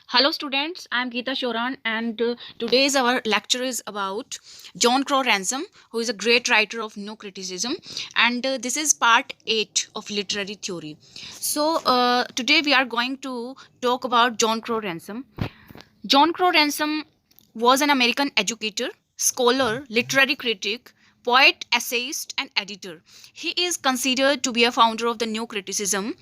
Hello students, I am Geeta Shoran and today's our lecture is about John Crow Ransom, who is a great writer of no criticism, and this is part 8 of literary theory. So today we are going to talk about John Crow Ransom. John Crow Ransom was an American educator, scholar, literary critic, poet, essayist, and editor. He is considered to be a founder of the new criticism.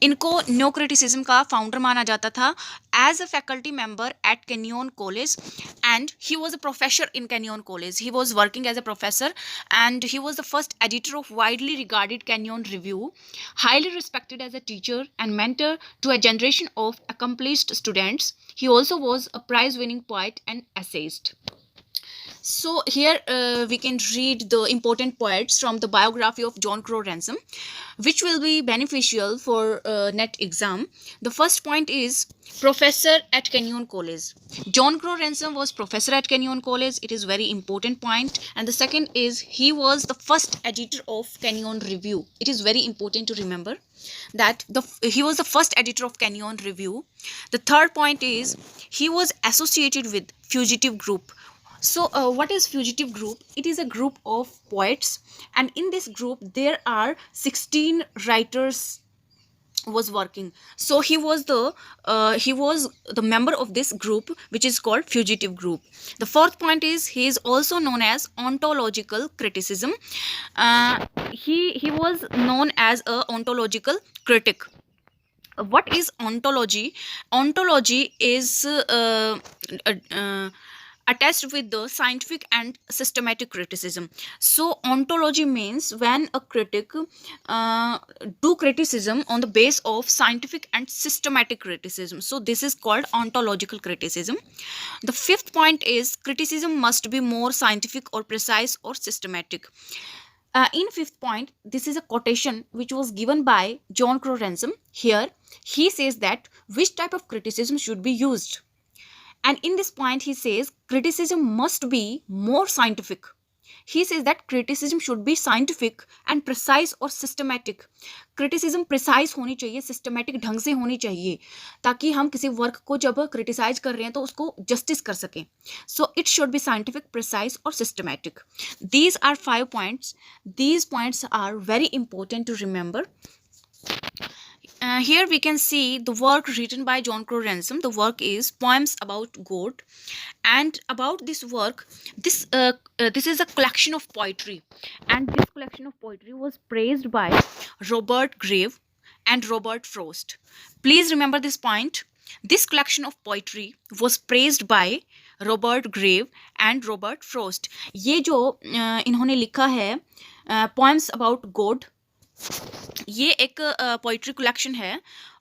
इनको new criticism का founder माना जाता था as a faculty member at Kenyon College, and he was a professor in Kenyon College. He was working as a professor, and he was the first editor of widely regarded Kenyon Review, highly respected as a teacher and mentor to a generation of accomplished students. He also was a prize winning poet and essayist. So here we can read the important poets from the biography of John Crow Ransom, which will be beneficial for net exam. The first point is professor at Kenyon College. John Crow Ransom was professor at Kenyon College. It is very important point. And the second is he was the first editor of Kenyon Review. It is very important to remember that he was the first editor of Kenyon Review. The third point is he was associated with Fugitive Group. So what is Fugitive Group? It is a group of poets, and in this group there are 16 writers was working. So he was the member of this group, which is called Fugitive Group. The fourth point is he is also known as ontological criticism. He was known as a ontological critic. What is ontology? Ontology is attached with the scientific and systematic criticism. So ontology means when a critic do criticism on the base of scientific and systematic criticism. So this is called ontological criticism. The fifth point is criticism must be more scientific or precise or systematic. In fifth point, this is a quotation which was given by John Crow Ransom. Here he says that which type of criticism should be used. And in this point, he says criticism must be more scientific. He says that criticism should be scientific and precise or systematic. Criticism precise होनी चाहिए, systematic ढंग से होनी चाहिए, ताकि हम किसी work को जब क्रिटिसाइज कर रहे हैं तो उसको जस्टिस कर सकें. So it should be scientific, precise और systematic. These are 5 points. These points are very important to remember. Here we can see the work written by John Crow Ransom. The work is Poems About God, and about this work, this is a collection of poetry, and this collection of poetry was praised by Robert Graves and Robert Frost. Please remember this point. This collection of poetry was praised by Robert Graves and Robert Frost. ये जो इन्होंने लिखा है Poems About God, ये एक poetry collection है,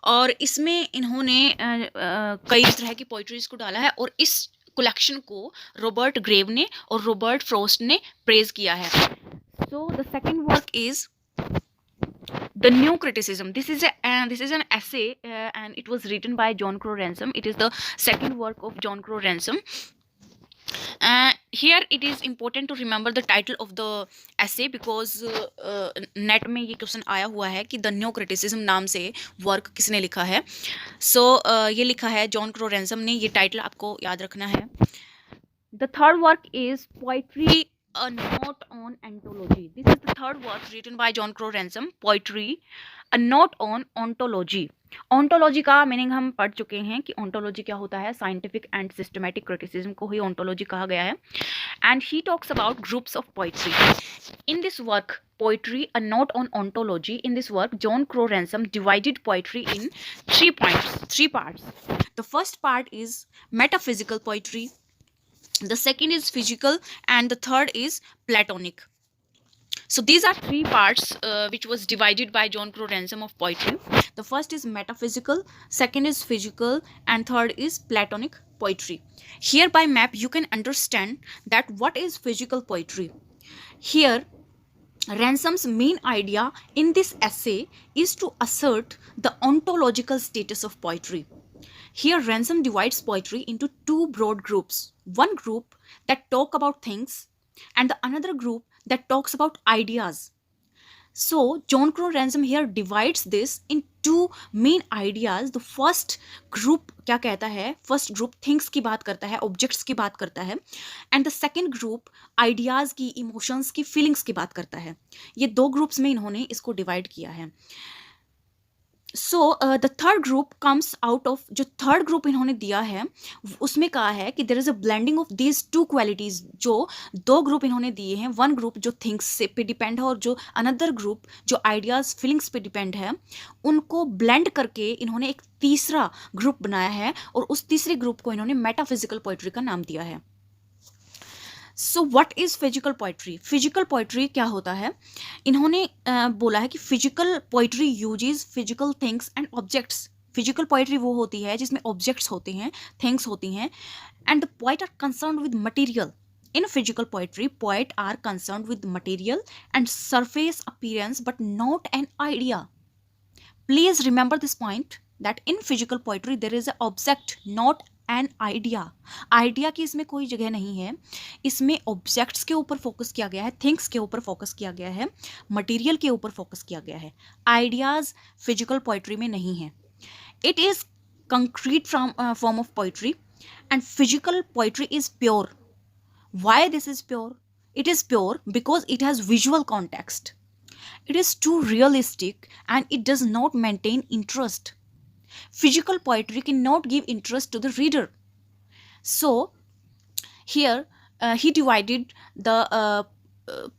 और इसमें इन्होंने कई तरह की पोइट्रीज को डाला है, और इस कलेक्शन को रॉबर्ट ग्रेव ने और रॉबर्ट फ्रोस्ट ने प्रेज किया है. So the second work is the new criticism. This is an essay and it was written by John Crow Ransom. It is the second work of John Crow Ransom. Here it is important to remember the title of the essay because net में ये question आया हुआ है कि the new criticism नाम से work किसने लिखा है. सो ये लिखा है जॉन क्रो रैंसम ने. ये टाइटल आपको याद रखना है. The third work is poetry A Note on Ontology. This is the third work written by John Crow Ransom. Poetry, A Note on Ontology. Ontology का मीनिंग हम पढ़ चुके हैं कि ontology क्या होता है. साइंटिफिक एंड सिस्टमेटिक क्रिटिसिज्म को ही ontology कहा गया है. And he talks about groups of poetry. In this work, Poetry, A Note on Ontology, in this work, John Crow Ransom divided poetry in 3 points, 3 parts. The first part is metaphysical poetry. The second is physical, and the third is Platonic. So these are 3 parts which was divided by John Crow Ransom of poetry. The first is metaphysical, second is physical, and third is Platonic poetry. Here by map you can understand that what is physical poetry. Here Ransom's main idea in this essay is to assert the ontological status of poetry. Here Ransom divides poetry into 2 broad groups. One group that talk about things, and the another group that talks about ideas. So John Crow Ransom here divides this in two main ideas, the first group क्या कहता है, first group things की बात करता है, objects की बात करता है, and the second group ideas की, इमोशंस की, फीलिंग्स की बात करता है। ये दो ग्रुप्स में इन्होंने इसको डिवाइड किया है। So the third group comes out of, जो थर्ड ग्रुप इन्होंने दिया है उसमें कहा है कि there is a blending of these two qualities. जो दो ग्रुप इन्होंने दिए हैं, वन ग्रुप जो थिंग्स से पे डिपेंड है और जो अनदर ग्रुप जो आइडियाज फीलिंग्स पे डिपेंड है, उनको ब्लेंड करके इन्होंने एक तीसरा ग्रुप बनाया है और उस तीसरे ग्रुप को इन्होंने मेटाफिजिकल पोइट्री का नाम दिया है। So what is physical poetry? Physical poetry क्या होता है? इन्होंने बोला है कि physical poetry uses physical things and objects. Physical poetry वो होती है जिसमें ऑब्जेक्ट्स होते हैं, थिंग्स होती हैं, and the poet are concerned with material. In physical poetry, poets are concerned with material and surface appearance but not an idea. Please remember this point that in physical poetry there is an object, not an idea. Idea की इसमें कोई जगह नहीं है। इसमें objects के ऊपर focus किया गया है, थिंग्स के ऊपर फोकस किया गया है, मटेरियल के ऊपर फोकस किया गया है। आइडियाज फिजिकल पोइट्री में नहीं है। It is concrete form of poetry and physical poetry is pure. Why this is pure? It is pure because it has visual context. It is too realistic and it does not maintain interest. Physical poetry cannot give interest to the reader. So here he divided the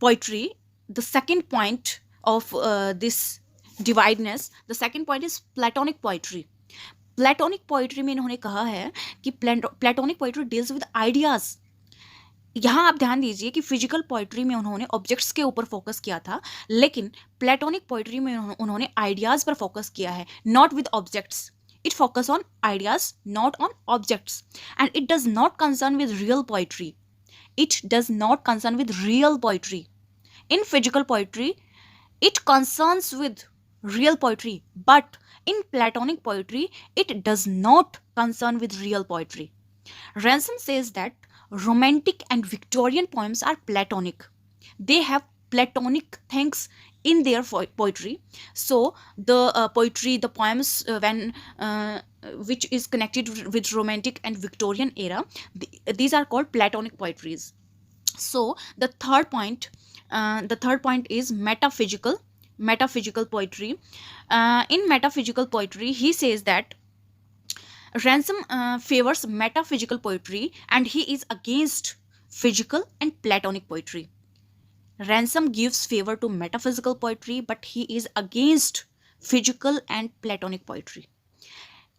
poetry. The second point of this divideness, the second point is Platonic poetry. Platonic poetry में इन्होंने कहा है कि Platonic poetry deals with ideas. यहाँ आप ध्यान दीजिए कि फिजिकल पोइट्री में उन्होंने ऑब्जेक्ट्स के ऊपर फोकस किया था, लेकिन प्लेटोनिक पोइट्री में उन्होंने आइडियाज पर फोकस किया है, not with objects. It focus on ideas, not on objects, and it does not concern with real poetry. It does not concern with real poetry. In physical poetry it concerns with real poetry, but in Platonic poetry it does not concern with real poetry. Ransom says that Romantic and Victorian poems are Platonic. They have Platonic things in their poetry. So the poetry, the poems which is connected with Romantic and Victorian era, these are called Platonic poetries. So the third point is metaphysical poetry. In metaphysical poetry he says that Ransom favors metaphysical poetry and he is against physical and Platonic poetry. Ransom gives favor to metaphysical poetry but he is against physical and Platonic poetry.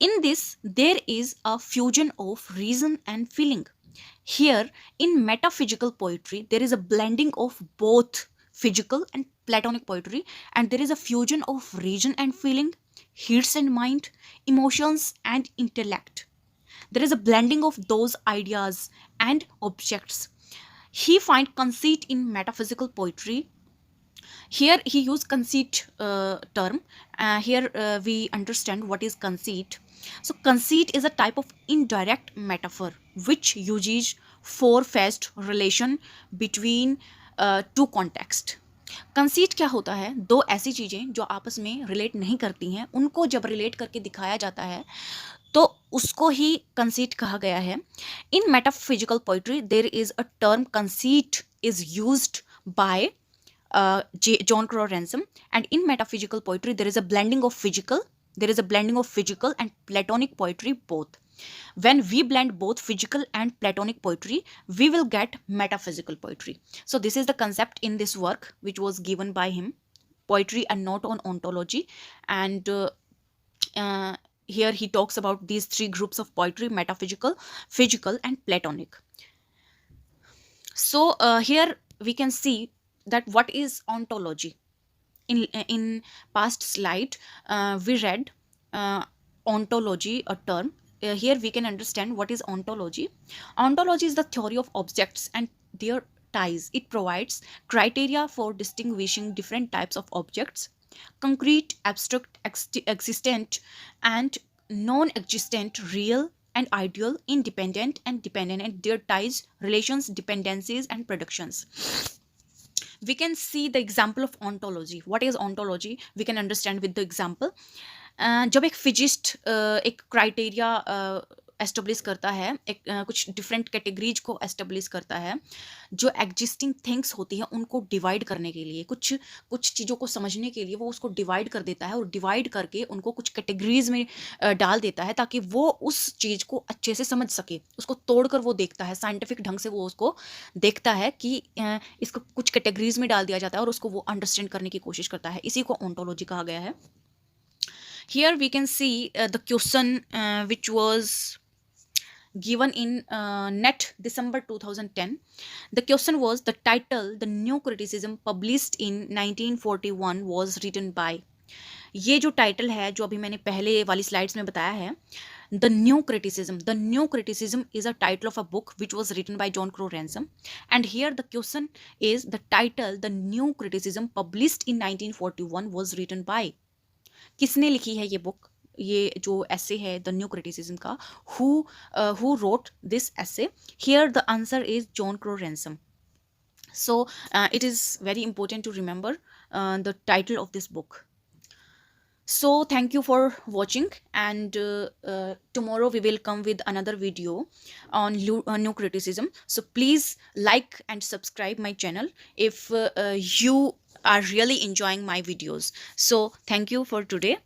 In this there is a fusion of reason and feeling. Here in metaphysical poetry there is a blending of both physical and Platonic poetry, and there is a fusion of reason and feeling, hearts and mind, emotions and intellect. There is a blending of those ideas and objects. He finds conceit in metaphysical poetry. Here he used conceit term. Here we understand what is conceit. So conceit is a type of indirect metaphor which uses four-faced relation between two context. Conceit क्या होता है? दो ऐसी चीज़ें जो आपस में relate नहीं करती हैं, उनको जब रिलेट करके दिखाया जाता है तो उसको ही कंसीट कहा गया है. In metaphysical poetry there is a term conceit is used by John Crow Ransom, and in metaphysical poetry there is a blending of physical and Platonic poetry both. When we blend both physical and Platonic poetry, we will get metaphysical poetry. So this is the concept in this work which was given by him, Poetry and Note on Ontology. And here he talks about these three groups of poetry: metaphysical, physical and Platonic. So here we can see that what is ontology. In past slide we read ontology, a term. Here we can understand what is ontology. Ontology is the theory of objects and their ties. It provides criteria for distinguishing different types of objects: concrete, abstract, existent and non-existent, real and ideal, independent and dependent, and their ties, relations, dependencies and productions. We can see the example of ontology. What is ontology? We can understand with the example. जब एक physicist एक criteria establish करता है, एक कुछ different categories को establish करता है, जो एग्जिस्टिंग थिंग्स होती हैं उनको डिवाइड करने के लिए, कुछ कुछ चीज़ों को समझने के लिए वो उसको डिवाइड कर देता है, और डिवाइड करके उनको कुछ कैटेगरीज में डाल देता है, ताकि वो उस चीज़ को अच्छे से समझ सके। उसको तोड़कर वो देखता है, साइंटिफिक ढंग से वो उसको देखता है कि इसको कुछ कैटेगरीज में डाल दिया जाता है, और उसको वो अंडरस्टैंड करने की कोशिश करता है। इसी को ओंटोलॉजी कहा गया है। Here we can see the question which was given in NET December 2010. The question was, the title The New Criticism published in 1941 was written by. ये जो टाइटल है, जो अभी मैंने पहले वाली स्लाइड्स में बताया है, the new criticism is a title of a book which was written by John Crowe Ransom, and here the question is the title the new criticism published in 1941 was written by. किसने लिखी है ये book, ये जो essay है the new criticism का, who wrote this essay? Here the answer is John Crowe Ransom. So it is very important to remember the title of this book. So thank you for watching, and tomorrow we will come with another video on new criticism. So please like and subscribe my channel if you are really enjoying my videos. So thank you for today.